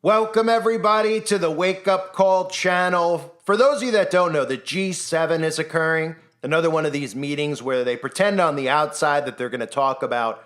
Welcome, everybody, to the Wake Up Call channel. For those of you that don't know, the G7 is occurring. Another one of these meetings where they pretend on the outside that they're going to talk about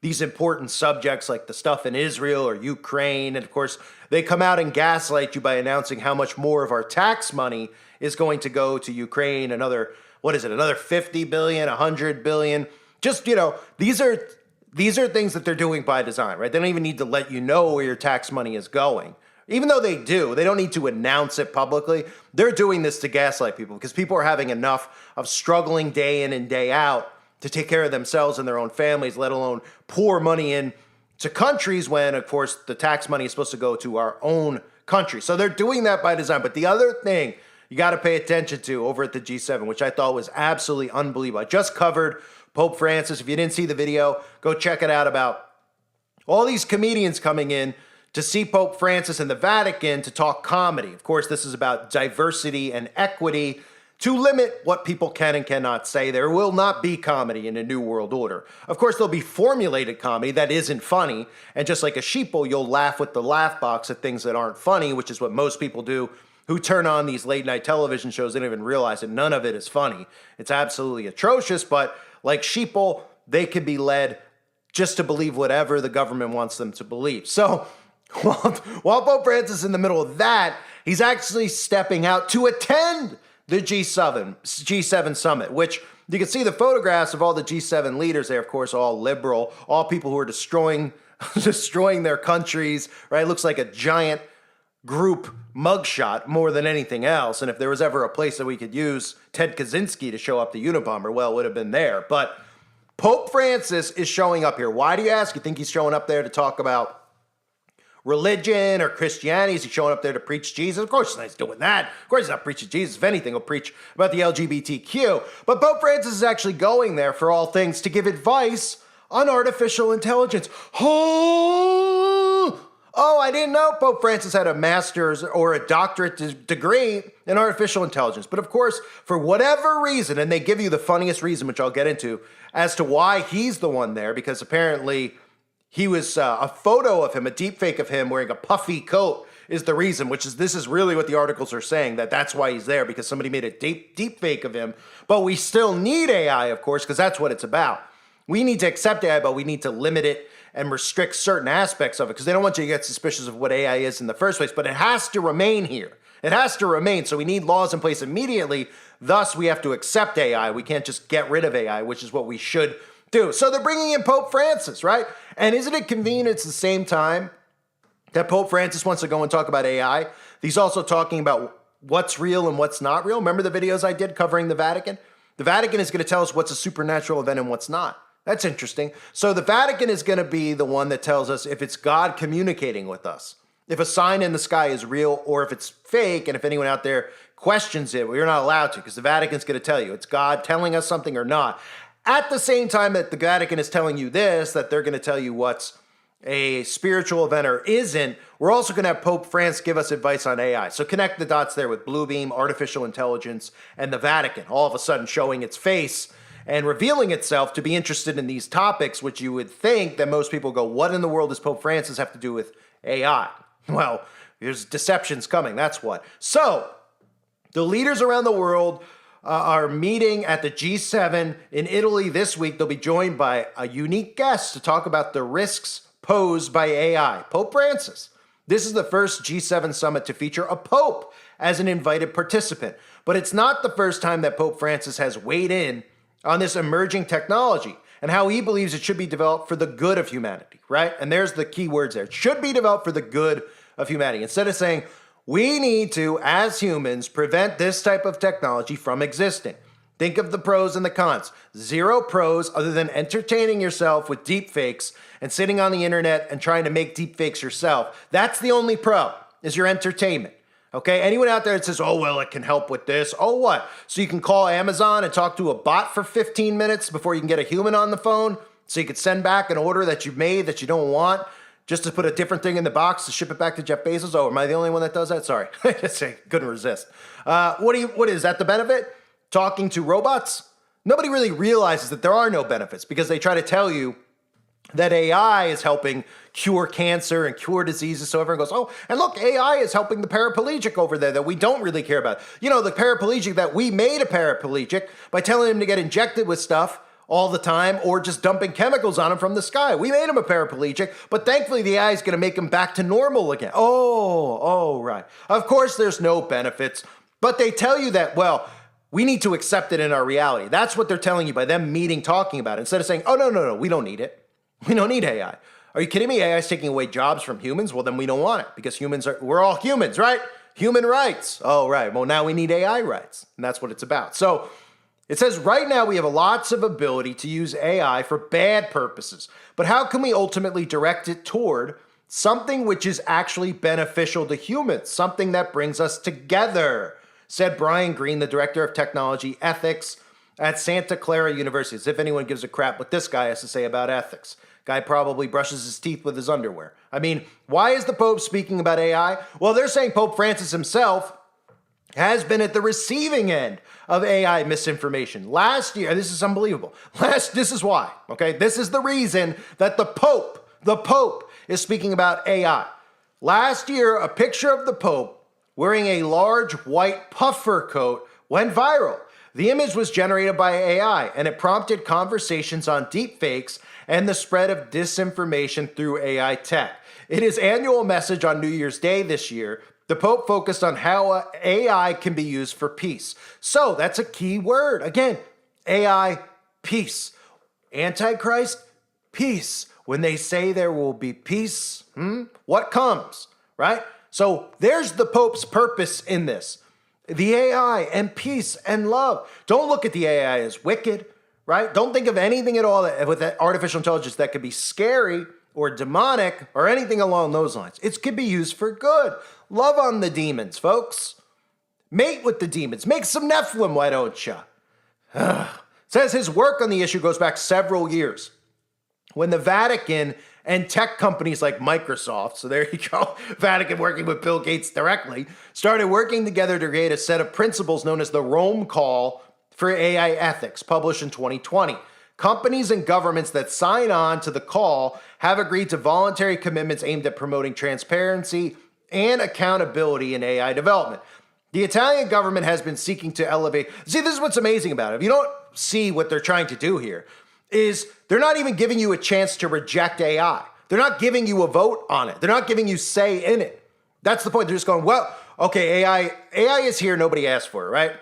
these important subjects like the stuff in Israel or Ukraine. And of course, they come out and gaslight you by announcing how much more of our tax money is going to go to Ukraine. Another 50 billion, 100 billion. Just, these are things that they're doing by design, right? They don't even need to let you know where your tax money is going. Even though they do, they don't need to announce it publicly. They're doing this to gaslight people because people are having enough of struggling day in and day out to take care of themselves and their own families, let alone pour money in to countries when, of course, the tax money is supposed to go to our own country. So they're doing that by design. But the other thing you got to pay attention to over at the G7, which I thought was absolutely unbelievable. I just covered Pope Francis. If you didn't see the video, go check it out about all these comedians coming in to see Pope Francis in the Vatican to talk comedy. Of course, this is about diversity and equity to limit what people can and cannot say. There will not be comedy in a new world order. Of course, there'll be formulated comedy that isn't funny. And just like a sheeple, you'll laugh with the laugh box at things that aren't funny, which is what most people do who turn on these late night television shows. They don't even realize that none of it is funny. It's absolutely atrocious, but like sheeple, they can be led just to believe whatever the government wants them to believe. So while Pope Francis is in the middle of that, he's actually stepping out to attend the G7 summit, which you can see the photographs of all the G7 leaders there, of course, all liberal, all people who are destroying their countries, right? It looks like a giant group mugshot more than anything else. And if there was ever a place that we could use Ted Kaczynski to show up the Unabomber, well, it would have been there. But Pope Francis is showing up here. Why do you ask? You think he's showing up there to talk about religion or Christianity? Is he showing up there to preach Jesus? Of course he's not doing that. Of course he's not preaching Jesus. If anything, he'll preach about the LGBTQ. But Pope Francis is actually going there for all things to give advice on artificial intelligence. Oh, I didn't know Pope Francis had a master's or a doctorate degree in artificial intelligence. But of course, for whatever reason, and they give you the funniest reason, which I'll get into, as to why he's the one there, because apparently he was a photo of him, a deep fake of him wearing a puffy coat is the reason, this is really what the articles are saying, that's why he's there, because somebody made a deep fake of him. But we still need AI, of course, because that's what it's about. We need to accept AI, but we need to limit it and restrict certain aspects of it because they don't want you to get suspicious of what AI is in the first place, but it has to remain here. It has to remain, so we need laws in place immediately. Thus, we have to accept AI. We can't just get rid of AI, which is what we should do. So they're bringing in Pope Francis, right? And isn't it convenient it's the same time that Pope Francis wants to go and talk about AI? He's also talking about what's real and what's not real. Remember the videos I did covering the Vatican? The Vatican is going to tell us what's a supernatural event and what's not. That's interesting. So the Vatican is going to be the one that tells us if it's God communicating with us, if a sign in the sky is real or if it's fake. And if anyone out there questions it, well, you're not allowed to because the Vatican's going to tell you it's God telling us something or not. At the same time that the Vatican is telling you this, that they're going to tell you what's a spiritual event or isn't, we're also going to have Pope Francis give us advice on AI. So connect the dots there with Bluebeam, artificial intelligence, and the Vatican, all of a sudden showing its face and revealing itself to be interested in these topics, which you would think that most people go, what in the world does Pope Francis have to do with AI? Well, there's deceptions coming, that's what. So, the leaders around the world are meeting at the G7 in Italy this week. They'll be joined by a unique guest to talk about the risks posed by AI, Pope Francis. This is the first G7 summit to feature a pope as an invited participant. But it's not the first time that Pope Francis has weighed in on this emerging technology and how he believes it should be developed for the good of humanity, right? And there's the key words there. It should be developed for the good of humanity. Instead of saying, we need to, as humans, prevent this type of technology from existing. Think of the pros and the cons. Zero pros other than entertaining yourself with deep fakes and sitting on the internet and trying to make deep fakes yourself. That's the only pro, is your entertainment. Okay, anyone out there that says, oh, well, it can help with this. Oh, what? So you can call Amazon and talk to a bot for 15 minutes before you can get a human on the phone so you could send back an order that you've made that you don't want just to put a different thing in the box to ship it back to Jeff Bezos. Oh, am I the only one that does that? Sorry, I just couldn't resist. What is that the benefit? Talking to robots? Nobody really realizes that there are no benefits because they try to tell you that AI is helping cure cancer and cure diseases. So everyone goes, oh, and look, AI is helping the paraplegic over there that we don't really care about. You know, the paraplegic that we made a paraplegic by telling him to get injected with stuff all the time or just dumping chemicals on him from the sky. We made him a paraplegic, but thankfully the AI is going to make him back to normal again. Oh, right. Of course, there's no benefits, but they tell you that, well, we need to accept it in our reality. That's what they're telling you by them talking about it. Instead of saying, oh, no, we don't need it. We don't need AI. Are you kidding me? AI is taking away jobs from humans? Well, then we don't want it because we're all humans, right? Human rights. Oh, right. Well, now we need AI rights. And that's what it's about. So it says right now we have lots of ability to use AI for bad purposes, but how can we ultimately direct it toward something which is actually beneficial to humans, something that brings us together, said Brian Green, the director of technology ethics at Santa Clara University, as if anyone gives a crap what this guy has to say about ethics. Guy probably brushes his teeth with his underwear. I mean, why is the Pope speaking about AI? Well, they're saying Pope Francis himself has been at the receiving end of AI misinformation. Last year, this is unbelievable. This is why, okay? This is the reason that the Pope is speaking about AI. Last year, a picture of the Pope wearing a large white puffer coat went viral. The image was generated by AI, and it prompted conversations on deepfakes and the spread of disinformation through AI tech. In his annual message on New Year's Day this year, the Pope focused on how AI can be used for peace. So that's a key word. Again, AI, peace. Antichrist, peace. When they say there will be peace, what comes, right? So there's the Pope's purpose in this. The AI and peace and love. Don't look at the AI as wicked, right? Don't think of anything at all with artificial intelligence that could be scary or demonic or anything along those lines. It could be used for good. Love on the demons, folks. Mate with the demons. Make some Nephilim, why don't you? Says his work on the issue goes back several years when the Vatican and tech companies like Microsoft, so there you go, Vatican working with Bill Gates directly, started working together to create a set of principles known as the Rome Call for AI ethics, published in 2020. Companies and governments that sign on to the call have agreed to voluntary commitments aimed at promoting transparency and accountability in AI development. The Italian government has been seeking to elevate. See, this is what's amazing about it. If you don't see what they're trying to do here, is they're not even giving you a chance to reject AI. They're not giving you a vote on it. They're not giving you say in it. That's the point. They're just going, well, okay, AI is here. Nobody asked for it, right?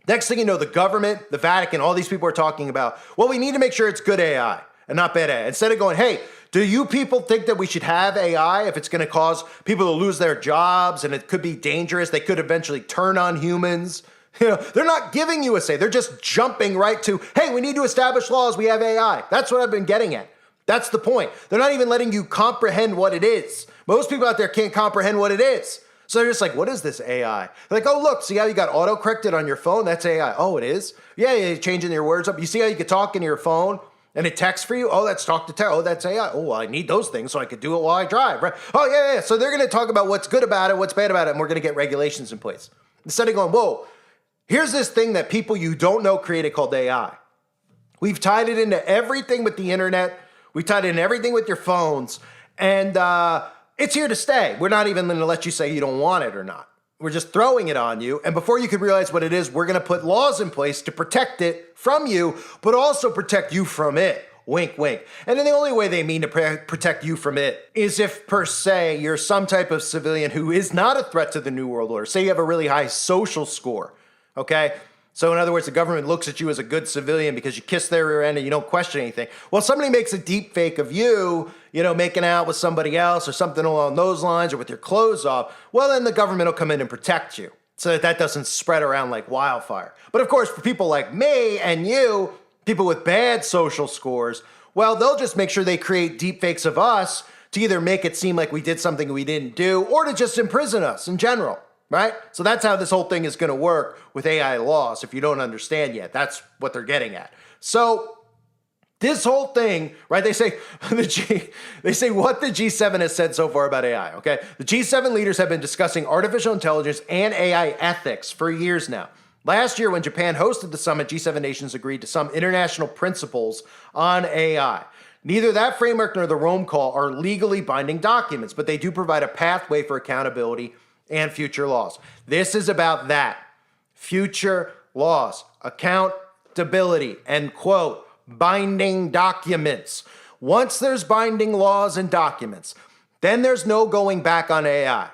Next thing you know, the government, the Vatican, all these people are talking about, well, we need to make sure it's good AI and not bad AI. Instead of going, hey, do you people think that we should have AI if it's going to cause people to lose their jobs and it could be dangerous? They could eventually turn on humans. You know, they're not giving you a say. They're just jumping right to, hey, we need to establish laws. We have AI. That's what I've been getting at. That's the point. They're not even letting you comprehend what it is. Most people out there can't comprehend what it is. So they're just like, what is this AI? They're like, oh, look, see how you got auto-corrected on your phone? That's AI. Oh, it is? Yeah, you're changing your words up. You see how you could talk into your phone and it texts for you? Oh, that's talk to text. Oh, that's AI. Oh, well, I need those things so I could do it while I drive, right? Oh, yeah. So they're going to talk about what's good about it, what's bad about it, and we're going to get regulations in place. Instead of going, whoa, here's this thing that people you don't know created called AI. We've tied it into everything with the internet. We tied it into everything with your phones. And it's here to stay. We're not even going to let you say you don't want it or not. We're just throwing it on you. And before you can realize what it is, we're going to put laws in place to protect it from you, but also protect you from it. Wink, wink. And then the only way they mean to protect you from it is if, per se, you're some type of civilian who is not a threat to the New World Order. Say you have a really high social score. Okay? So in other words, the government looks at you as a good civilian because you kiss their rear end and you don't question anything. Well, somebody makes a deep fake of you, making out with somebody else or something along those lines or with your clothes off. Well, then the government will come in and protect you so that doesn't spread around like wildfire. But of course, for people like me and you, people with bad social scores, well, they'll just make sure they create deep fakes of us to either make it seem like we did something we didn't do or to just imprison us in general. Right? So that's how this whole thing is going to work with AI laws. If you don't understand yet, that's what they're getting at. So this whole thing, right? They say what the G7 has said so far about AI. Okay, the G7 leaders have been discussing artificial intelligence and AI ethics for years now. Last year, when Japan hosted the summit, G7 nations agreed to some international principles on AI. Neither that framework nor the Rome Call are legally binding documents, but they do provide a pathway for accountability and future laws. This is about that. Future laws, accountability, end quote, binding documents. Once there's binding laws and documents, then there's no going back on AI.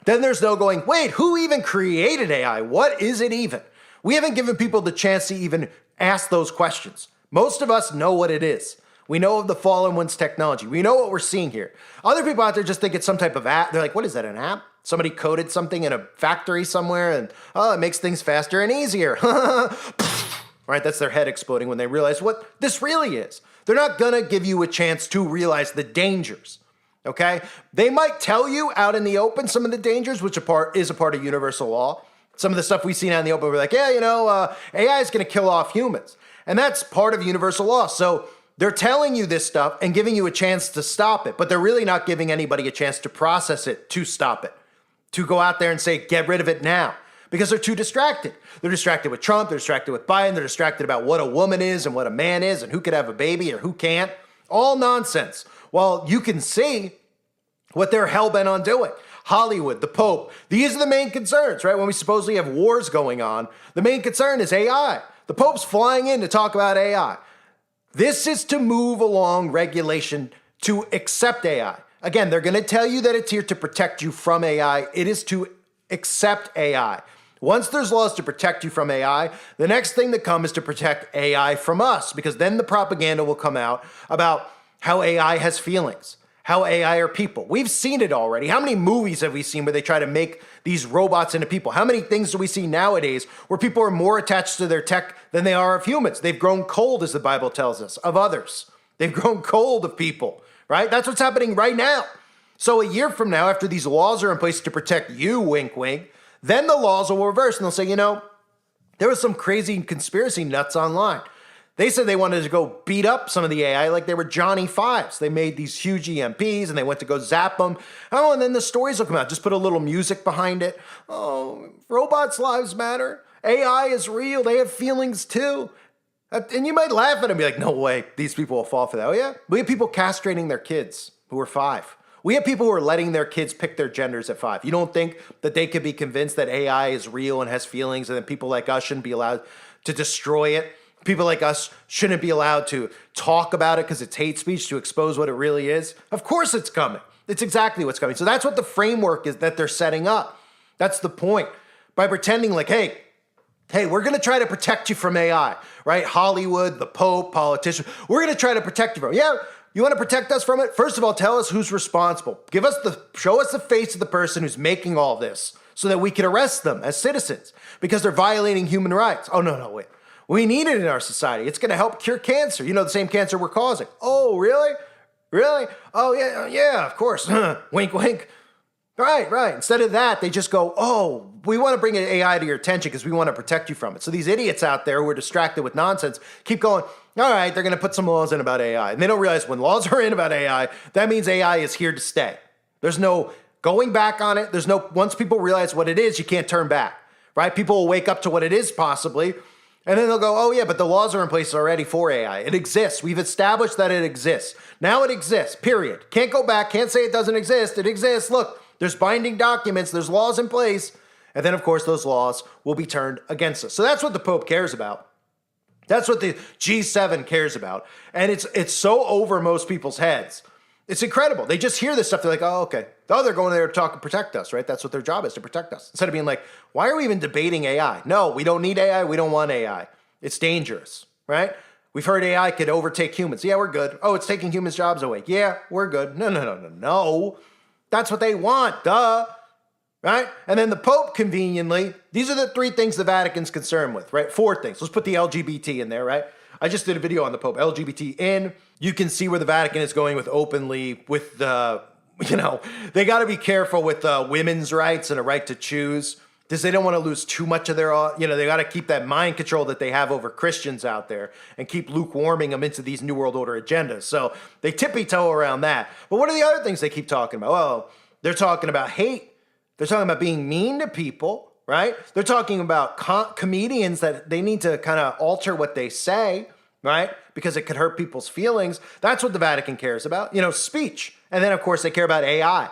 Then there's no going, wait, who even created AI? What is it even? We haven't given people the chance to even ask those questions. Most of us know what it is. We know of the fallen one's technology. We know what we're seeing here. Other people out there just think it's some type of app. They're like, what is that, an app? Somebody coded something in a factory somewhere and, oh, it makes things faster and easier. Right? That's their head exploding when they realize what this really is. They're not going to give you a chance to realize the dangers. Okay? They might tell you out in the open some of the dangers, which is a part of universal law. Some of the stuff we see out in the open, we're like, yeah, AI is going to kill off humans. And that's part of universal law. So they're telling you this stuff and giving you a chance to stop it, but they're really not giving anybody a chance to process it, to stop it, to go out there and say, get rid of it now, because they're too distracted. They're distracted with Trump, they're distracted with Biden, they're distracted about what a woman is and what a man is and who could have a baby or who can't. All nonsense. Well, you can see what they're hell-bent on doing. Hollywood, the Pope, these are the main concerns, right? When we supposedly have wars going on, the main concern is AI. The Pope's flying in to talk about AI. This is to move along regulation to accept AI. Again, they're going to tell you that it's here to protect you from AI. It is to accept AI. Once there's laws to protect you from AI, the next thing that comes is to protect AI from us, because then the propaganda will come out about how AI has feelings, how AI are people. We've seen it already. How many movies have we seen where they try to make these robots into people? How many things do we see nowadays where people are more attached to their tech than they are of humans? They've grown cold, as the Bible tells us, of others. They've grown cold of people, right? That's what's happening right now. So a year from now, after these laws are in place to protect you, wink, wink, then the laws will reverse and they'll say, there was some crazy conspiracy nuts online. They said they wanted to go beat up some of the AI like they were Johnny Fives. They made these huge EMPs and they went to go zap them. Oh, and then the stories will come out. Just put a little music behind it. Oh, robots' lives matter. AI is real. They have feelings too. And you might laugh at them and be like, no way, these people will fall for that. Oh yeah? We have people castrating their kids who are 5. We have people who are letting their kids pick their genders at 5. You don't think that they could be convinced that AI is real and has feelings and that people like us shouldn't be allowed to destroy it? People like us shouldn't be allowed to talk about it because it's hate speech, to expose what it really is? Of course it's coming. It's exactly what's coming. So that's what the framework is that they're setting up. That's the point. By pretending like, hey, we're going to try to protect you from AI, right? Hollywood, the Pope, politicians, we're going to try to protect you from it. Yeah, you want to protect us from it? First of all, tell us who's responsible. Show us the face of the person who's making all this so that we can arrest them as citizens because they're violating human rights. Oh, no, wait. We need it in our society. It's going to help cure cancer. The same cancer we're causing. Oh, really? Really? Oh, yeah, of course. Wink, wink. Right. Instead of that, they just go, oh, we want to bring an AI to your attention because we want to protect you from it. So these idiots out there who are distracted with nonsense keep going, all right, they're going to put some laws in about AI. And they don't realize when laws are in about AI, that means AI is here to stay. There's no going back on it. Once people realize what it is, you can't turn back, right? People will wake up to what it is possibly. And then they'll go, oh yeah, but the laws are in place already for AI. It exists. We've established that it exists. Now it exists, period. Can't go back, can't say it doesn't exist. It exists. Look, there's binding documents, there's laws in place. And then, of course, those laws will be turned against us. So that's what the Pope cares about. That's what the G7 cares about. And it's so over most people's heads. It's incredible. They just hear this stuff. They're like, oh, okay. Oh, they're going there to talk and protect us, right? That's what their job is, to protect us. Instead of being like, why are we even debating AI? No, we don't need AI. We don't want AI. It's dangerous, right? We've heard AI could overtake humans. Yeah, we're good. Oh, it's taking humans' jobs away. Yeah, we're good. No. That's what they want, duh. Right? And then the Pope, conveniently, these are the 3 things the Vatican's concerned with, right? 4 things. Let's put the LGBT in there, right? I just did a video on the Pope. LGBT in. You can see where the Vatican is going with openly, with the, they got to be careful with women's rights and a right to choose, because they don't want to lose too much of their, they got to keep that mind control that they have over Christians out there and keep lukewarming them into these New World Order agendas. So they tippy-toe around that. But what are the other things they keep talking about? Well, they're talking about hate. They're talking about being mean to people, right? They're talking about comedians that they need to kind of alter what they say. right? Because it could hurt people's feelings. That's what the Vatican cares about, speech. And then, of course, they care about AI,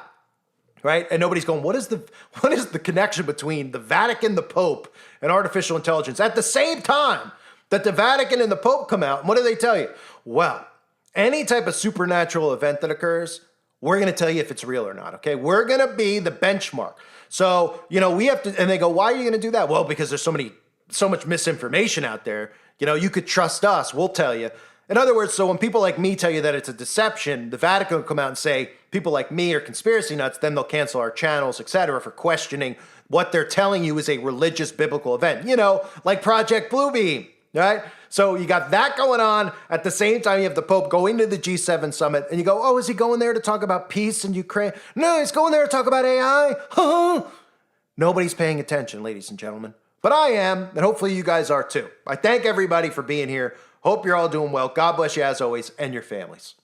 right? And nobody's going, what is the connection between the Vatican, the Pope, and artificial intelligence? At the same time that the Vatican and the Pope come out, and what do they tell you? Well, any type of supernatural event that occurs, we're going to tell you if it's real or not, okay? We're going to be the benchmark. So, we have to, and they go, why are you going to do that? Well, because there's so much misinformation out there. You could trust us. We'll tell you. In other words, so when people like me tell you that it's a deception, the Vatican will come out and say people like me are conspiracy nuts, then they'll cancel our channels, etc., for questioning what they're telling you is a religious biblical event, like Project Bluebeam, right? So you got that going on. At the same time, you have the Pope going to the G7 summit, and you go, oh, is he going there to talk about peace in Ukraine? No, he's going there to talk about AI. Nobody's paying attention, ladies and gentlemen. But I am, and hopefully you guys are too. I thank everybody for being here. Hope you're all doing well. God bless you as always, and your families.